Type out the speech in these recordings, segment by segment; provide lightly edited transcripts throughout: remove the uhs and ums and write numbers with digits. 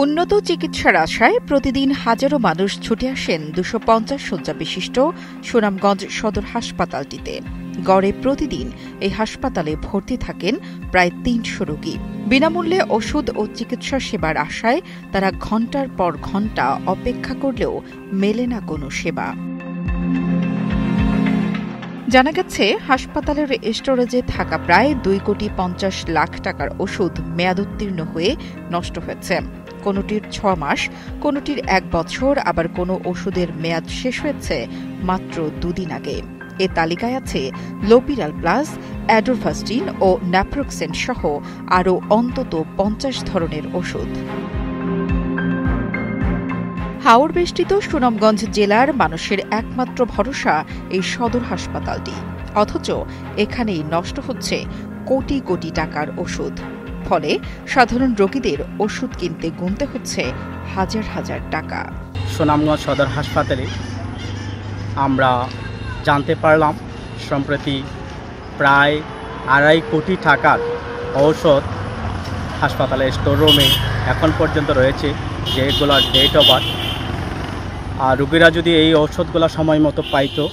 উন্নত চিকিৎসার আশায় প্রতিদিন হাজারো মানুষ ছুটে আসেন ২৫০ শয্যা বিশিষ্ট সুনামগঞ্জ সদর হাসপাতালটিতে। গড়ে প্রতিদিন এই হাসপাতালে ভর্তি থাকেন প্রায় ৩০০ রোগী। বিনামূল্যে ওষুধ ও চিকিৎসা সেবার আশায় তারা ঘণ্টার পর ঘণ্টা অপেক্ষা করলেও মেলে না কোনো সেবা। জানা গেছে, হাসপাতালের স্টোরেজে থাকা প্রায় ২,৫০,০০,০০০ টাকার ওষুধ মেয়াদোত্তীর্ণ হয়ে নষ্ট হয়েছে। কোনোটির ৬ মাস, কোনোটির ১ বছর, আবার কোনো ওষুধের মেয়াদ শেষ হয়েছে মাত্র ২ দিন আগে। এ তালিকায় আছে লোপিরাল প্লাস, অ্যাডোভাস্টিন ও ন্যাপ্রোক্সেন সহ আরও অন্তত ৫০ ধরনের ওষুধ। হাওর বেষ্টিত সুনামগঞ্জ জেলার মানুষের একমাত্র ভরসা এই সদর হাসপাতালটি, অথচ এখানেই নষ্ট হচ্ছে কোটি কোটি টাকার ওষুধ। ফলে সাধারণ রোগীদের ওষুধ কিনতে গুনতে হচ্ছে হাজার হাজার টাকা। সুনামগঞ্জ সদর হাসপাতালে আমরা জানতে পারলাম সম্প্রতি প্রায় ২.৫ কোটি টাকার ঔষধ হাসপাতালের স্টোর রুমে এখন পর্যন্ত রয়েছে, যেগুলোর ডেট অফ বার্থ। আর রোগীরা যদি এই ঔষধগুলো সময় মতো পাইতো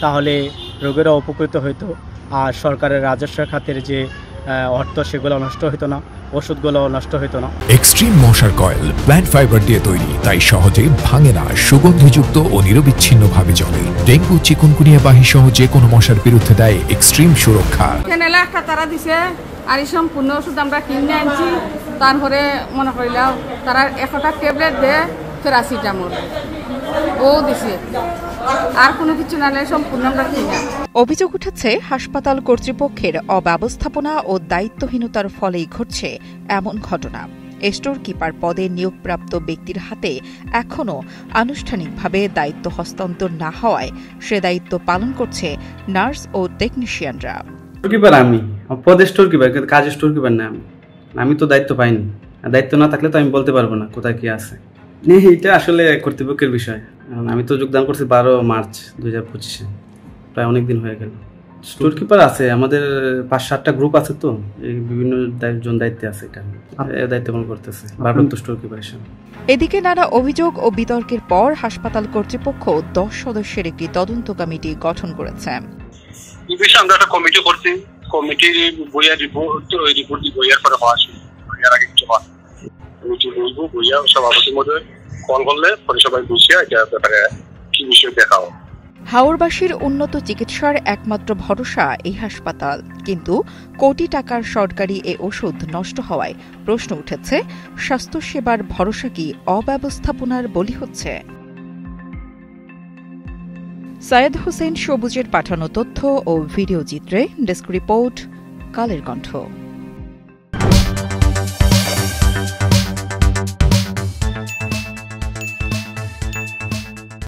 তাহলে রোগীরা উপকৃত হইতো, আর সরকারের রাজস্ব খাতের যে অর্থ সেগুলো নষ্ট হতো না, ওষুধগুলো নষ্ট হতো না। এক্সট্রিম মশার কয়েল প্ল্যান্ট ফাইবার দিয়ে তৈরি, তাই সহজে ভাঙে না, সুগন্ধিযুক্ত ও নিরবিচ্ছিন্নভাবে চলে। ডেঙ্গু, চিকুনগুনিয়া বাহি সহ যে কোনো মশার বিরুদ্ধে দেয় এক্সট্রিম সুরক্ষা। একটা তারা দিছে আর এই সম্পূর্ণ ওষুধ আমরা কিনে আনছি, তারপরে মনে করিলাম তারা ১০০টা ট্যাবলেট দেয় প্যারাসিটামল ও দিছে, আর কোনো কিছু না, সম্পূর্ণ আমরা কিনে। অভিযোগ উঠেছে, হাসপাতাল কর্তৃপক্ষের অব্যবস্থাপনা ও দায়িত্বহীনতার ফলেই ঘটছে এমন ঘটনা। স্টোর কিপার পদে নিয়োগপ্রাপ্ত ব্যক্তির হাতে এখনও আনুষ্ঠানিকভাবে দায়িত্ব হস্তান্তর না হওয়ায় সে দায়িত্ব পালন করছে নার্স ও টেকনিশিয়ানরা। স্টোর কিপার আমি, পদে স্টোর কিপার, কাজে স্টোর কিপার না আমি তো দায়িত্ব পাইনি। দায়িত্ব না থাকলে তো আমি বলতে পারবো না কোথায় কি আছে। এইটা আসলে কর্তৃপক্ষের বিষয়। আমি তো যোগদান করছি ১২ মার্চ ২০২৫-এ, প্রায় অনেক দিন হয়ে গেল। স্টোর কিপার আছে আমাদের ৫-৭টা গ্রুপ আছে, তো এই বিভিন্ন জন দায়িত্বে আছে, এটা দায়িত্ব পালন করতেছে ভারপ্রাপ্ত স্টোর কিপার হিসেবে। এদিকে নানা অভিযোগ ও বিতর্কের পর হাসপাতাল কর্তৃপক্ষ ১০ সদস্যের একটি তদন্ত কমিটি গঠন করেছে। এই বিষয়ে আমরা একটা কমিটি করছি, কমিটির বইয়া রিপোর্ট দিব, বইয়ার পরে হওয়া শুরু, বইয়ার আগে কিছু হয় কমিটি বলবো, বইয়া সভাপতির মধ্যে কল করলে পরে সবাই বুঝিয়ে এটা ব্যাপারে কি বিষয় দেখাও। হাওরবাসীর উন্নত চিকিৎসার একমাত্র ভরসা এই হাসপাতাল, কিন্তু কোটি টাকার সরকারি এ ওষুধ নষ্ট হওয়ায় প্রশ্ন উঠেছে, স্বাস্থ্যসেবার ভরসা কি অব্যবস্থাপনার বলি হচ্ছে? সৈয়দ হোসেন সবুজের পাঠানো তথ্য ও ভিডিও চিত্রে ডেস্ক রিপোর্ট, কালের কণ্ঠ।